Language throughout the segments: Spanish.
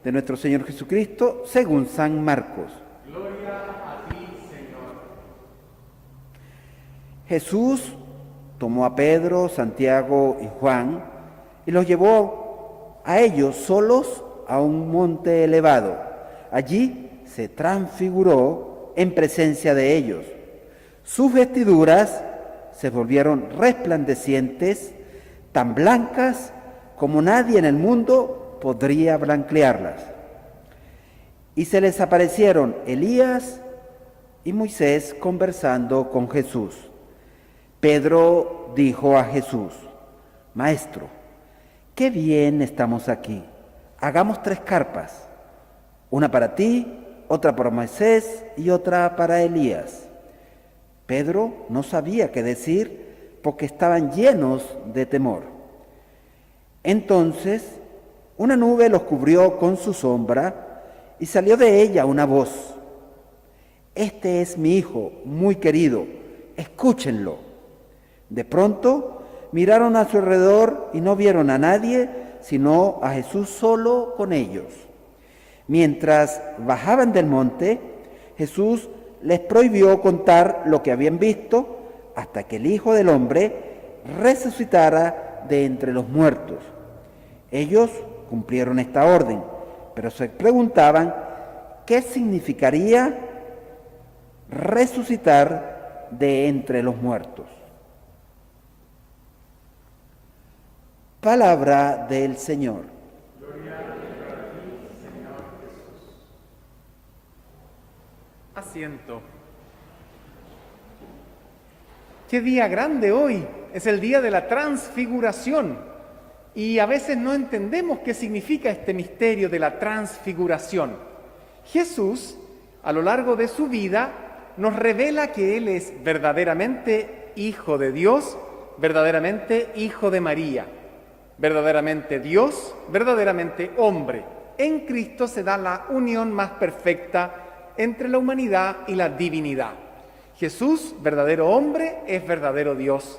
de nuestro Señor Jesucristo según San Marcos. Gloria a ti, Señor. Jesús tomó a Pedro, Santiago y Juan y los llevó a ellos solos a un monte elevado. Allí se transfiguró en presencia de ellos. Sus vestiduras se volvieron resplandecientes, tan blancas como nadie en el mundo podría blanquearlas. Y se les aparecieron Elías y Moisés conversando con Jesús. Pedro dijo a Jesús: Maestro, qué bien estamos aquí. Hagamos 3 carpas, una para ti, otra para Moisés y otra para Elías. Pedro no sabía qué decir porque estaban llenos de temor. Entonces, una nube los cubrió con su sombra y salió de ella una voz: Este es mi Hijo muy querido, escúchenlo. De pronto miraron a su alrededor y no vieron a nadie sino a Jesús solo con ellos. Mientras bajaban del monte, Jesús les prohibió contar lo que habían visto hasta que el Hijo del Hombre resucitara de entre los muertos. Ellos cumplieron esta orden, pero se preguntaban qué significaría resucitar de entre los muertos. Palabra del Señor. Gloria a ti, Señor Jesús. Asiento. Qué día grande hoy. Es el día de la transfiguración. Y a veces no entendemos qué significa este misterio de la transfiguración. Jesús, a lo largo de su vida, nos revela que Él es verdaderamente Hijo de Dios, verdaderamente Hijo de María. Verdaderamente Dios, verdaderamente hombre. En Cristo se da la unión más perfecta entre la humanidad y la divinidad. Jesús, verdadero hombre, es verdadero Dios.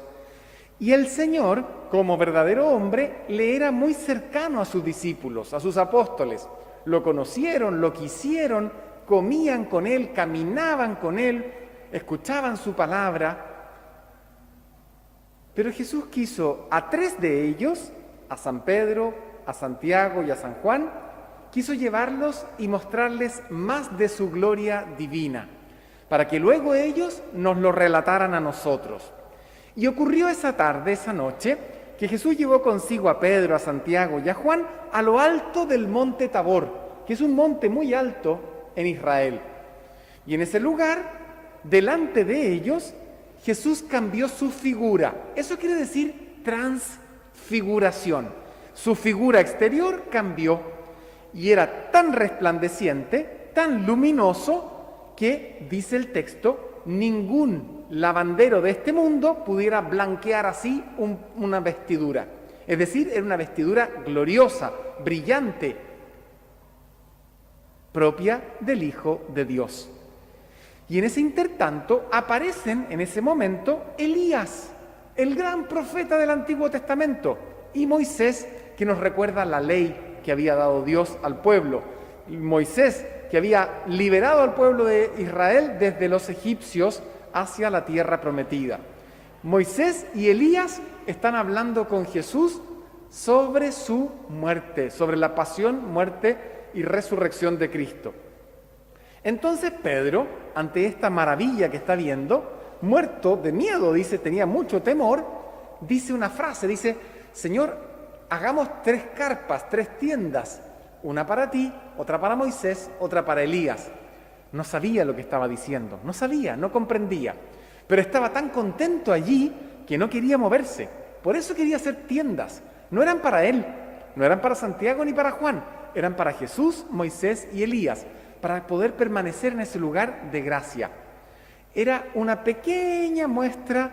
Y el Señor, como verdadero hombre, le era muy cercano a sus discípulos, a sus apóstoles. Lo conocieron, lo quisieron, comían con Él, caminaban con Él, escuchaban su palabra. Pero Jesús quiso a 3 de ellos, a San Pedro, a Santiago y a San Juan, quiso llevarlos y mostrarles más de su gloria divina, para que luego ellos nos lo relataran a nosotros. Y ocurrió esa tarde, esa noche, que Jesús llevó consigo a Pedro, a Santiago y a Juan a lo alto del monte Tabor, que es un monte muy alto en Israel. Y en ese lugar, delante de ellos, Jesús cambió su figura. Eso quiere decir transfiguración. Su figura exterior cambió y era tan resplandeciente, tan luminoso, que, dice el texto, ningún lavandero de este mundo pudiera blanquear así una vestidura. Es decir, era una vestidura gloriosa, brillante, propia del Hijo de Dios. Y en ese intertanto aparecen en ese momento Elías, el gran profeta del Antiguo Testamento, y Moisés, que nos recuerda la ley que había dado Dios al pueblo. Moisés, que había liberado al pueblo de Israel desde los egipcios hacia la tierra prometida. Moisés y Elías están hablando con Jesús sobre su muerte, sobre la pasión, muerte y resurrección de Cristo. Entonces Pedro, ante esta maravilla que está viendo, muerto de miedo, dice, tenía mucho temor, dice una frase, dice: Señor, hagamos 3 carpas, 3 tiendas, una para ti, otra para Moisés, otra para Elías. No sabía lo que estaba diciendo, no sabía, no comprendía, pero estaba tan contento allí que no quería moverse. Por eso quería hacer tiendas. No eran para él, no eran para Santiago ni para Juan, eran para Jesús, Moisés y Elías, para poder permanecer en ese lugar de gracia. Era una pequeña muestra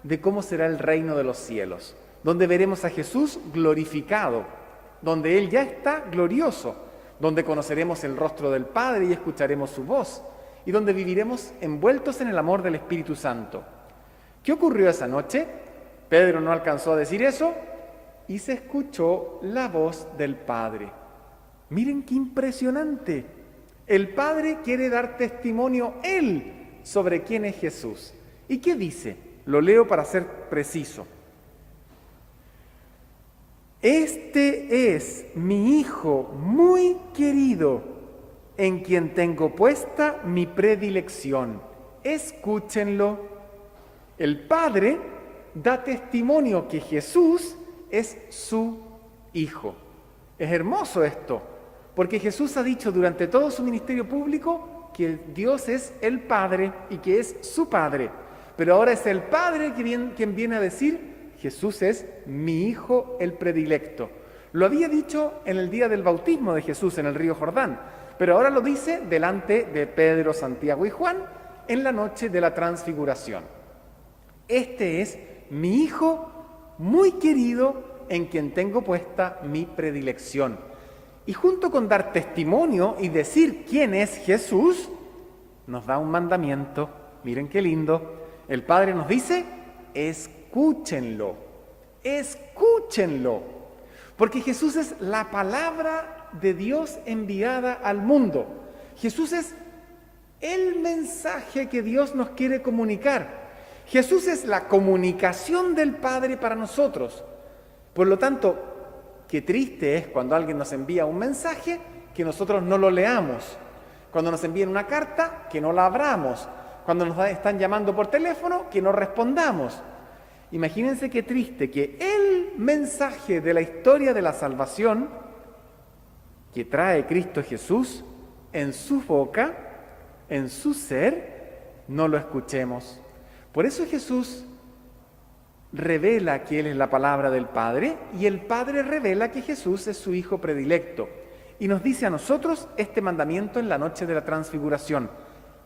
de cómo será el reino de los cielos, donde veremos a Jesús glorificado, donde Él ya está glorioso, donde conoceremos el rostro del Padre y escucharemos su voz, y donde viviremos envueltos en el amor del Espíritu Santo. ¿Qué ocurrió esa noche? Pedro no alcanzó a decir eso, y se escuchó la voz del Padre. Miren qué impresionante. El Padre quiere dar testimonio Él sobre quién es Jesús. ¿Y qué dice? Lo leo para ser preciso. Este es mi Hijo muy querido, en quien tengo puesta mi predilección. Escúchenlo. El Padre da testimonio que Jesús es su Hijo. Es hermoso esto, porque Jesús ha dicho durante todo su ministerio público que Dios es el Padre y que es su Padre. Pero ahora es el Padre quien viene a decir: Jesús es mi Hijo el predilecto. Lo había dicho en el día del bautismo de Jesús en el río Jordán, pero ahora lo dice delante de Pedro, Santiago y Juan en la noche de la transfiguración. Este es mi Hijo muy querido, en quien tengo puesta mi predilección. Y junto con dar testimonio y decir quién es Jesús, nos da un mandamiento. Miren qué lindo. El Padre nos dice: escúchenlo, escúchenlo, porque Jesús es la palabra de Dios enviada al mundo. Jesús es el mensaje que Dios nos quiere comunicar. Jesús es la comunicación del Padre para nosotros. Por lo tanto, qué triste es cuando alguien nos envía un mensaje que nosotros no lo leamos, cuando nos envían una carta que no la abramos, cuando nos están llamando por teléfono que no respondamos. Imagínense qué triste que el mensaje de la historia de la salvación que trae Cristo Jesús en su boca, en su ser, no lo escuchemos. Por eso Jesús revela que Él es la palabra del Padre y el Padre revela que Jesús es su Hijo predilecto. Y nos dice a nosotros este mandamiento en la noche de la transfiguración: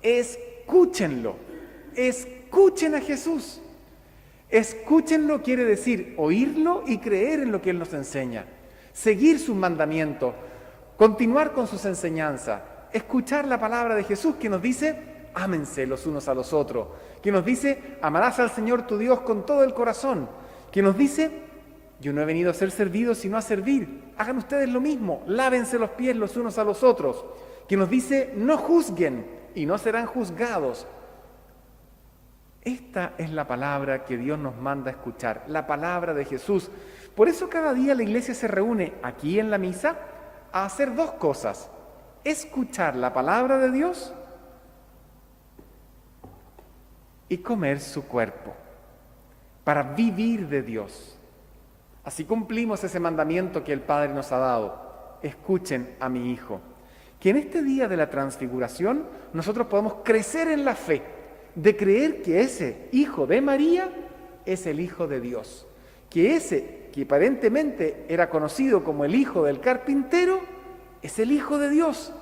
escúchenlo, escuchen a Jesús. Escúchenlo quiere decir oírlo y creer en lo que Él nos enseña, seguir sus mandamientos, continuar con sus enseñanzas, escuchar la palabra de Jesús que nos dice: ámense los unos a los otros, que nos dice: amarás al Señor tu Dios con todo el corazón, que nos dice: yo no he venido a ser servido sino a servir, hagan ustedes lo mismo, lávense los pies los unos a los otros, que nos dice: no juzguen y no serán juzgados. Esta es la palabra que Dios nos manda a escuchar, la palabra de Jesús. Por eso cada día la iglesia se reúne aquí en la misa a hacer dos cosas: escuchar la palabra de Dios y comer su cuerpo, para vivir de Dios. Así cumplimos ese mandamiento que el Padre nos ha dado: escuchen a mi Hijo. Que en este día de la transfiguración nosotros podamos crecer en la fe, de creer que ese Hijo de María es el Hijo de Dios, que ese que aparentemente era conocido como el hijo del carpintero es el Hijo de Dios,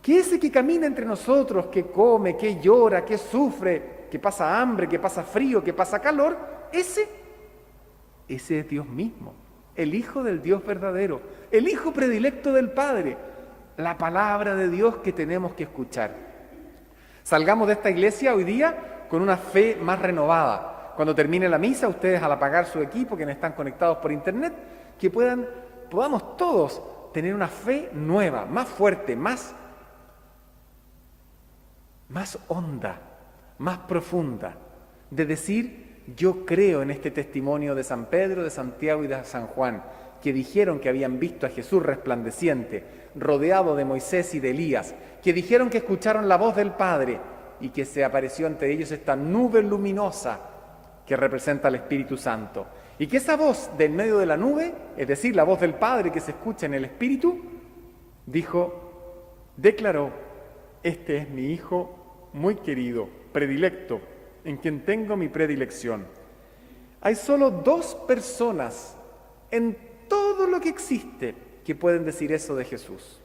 que ese que camina entre nosotros, que come, que llora, que sufre, que pasa hambre, que pasa frío, que pasa calor, ese es Dios mismo, el Hijo del Dios verdadero, el Hijo predilecto del Padre, la palabra de Dios que tenemos que escuchar. Salgamos de esta iglesia hoy día con una fe más renovada. Cuando termine la misa, ustedes al apagar su equipo, quienes están conectados por internet, que podamos todos tener una fe nueva, más fuerte, más honda, más profunda, de decir: yo creo en este testimonio de San Pedro, de Santiago y de San Juan, que dijeron que habían visto a Jesús resplandeciente, rodeado de Moisés y de Elías, que dijeron que escucharon la voz del Padre y que se apareció ante ellos esta nube luminosa que representa al Espíritu Santo. Y que esa voz del medio de la nube, es decir, la voz del Padre que se escucha en el Espíritu, declaró: este es mi Hijo muy querido, predilecto, en quien tengo mi predilección. Hay solo dos personas en todo lo que existe que pueden decir eso de Jesús.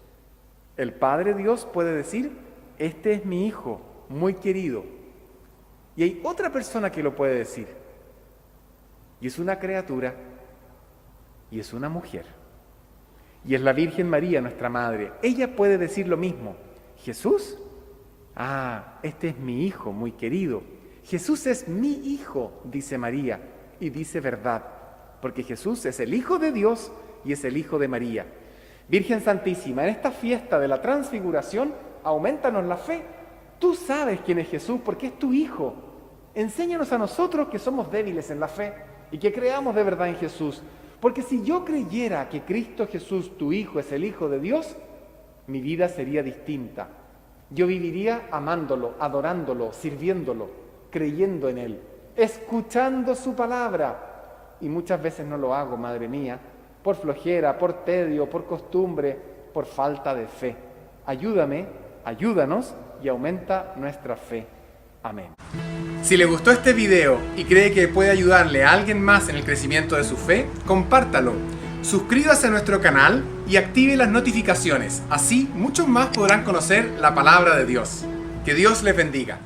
El Padre Dios puede decir: este es mi Hijo muy querido. Y hay otra persona que lo puede decir, y es una criatura, y es una mujer, y es la Virgen María, nuestra Madre. Ella puede decir lo mismo: Jesús, este es mi Hijo muy querido. Jesús es mi Hijo, dice María, y dice verdad, porque Jesús es el Hijo de Dios y es el Hijo de María. Virgen Santísima, en esta fiesta de la transfiguración, aumentanos la fe. Tú sabes quién es Jesús porque es tu Hijo. Enséñanos a nosotros que somos débiles en la fe y que creamos de verdad en Jesús. Porque si yo creyera que Cristo Jesús, tu Hijo, es el Hijo de Dios, mi vida sería distinta. Yo viviría amándolo, adorándolo, sirviéndolo, creyendo en Él, escuchando su palabra. Y muchas veces no lo hago, Madre mía, por flojera, por tedio, por costumbre, por falta de fe. Ayúdame, ayúdanos y aumenta nuestra fe. Amén. Si le gustó este video y cree que puede ayudarle a alguien más en el crecimiento de su fe, compártalo. Suscríbase a nuestro canal y active las notificaciones. Así, muchos más podrán conocer la palabra de Dios. Que Dios les bendiga.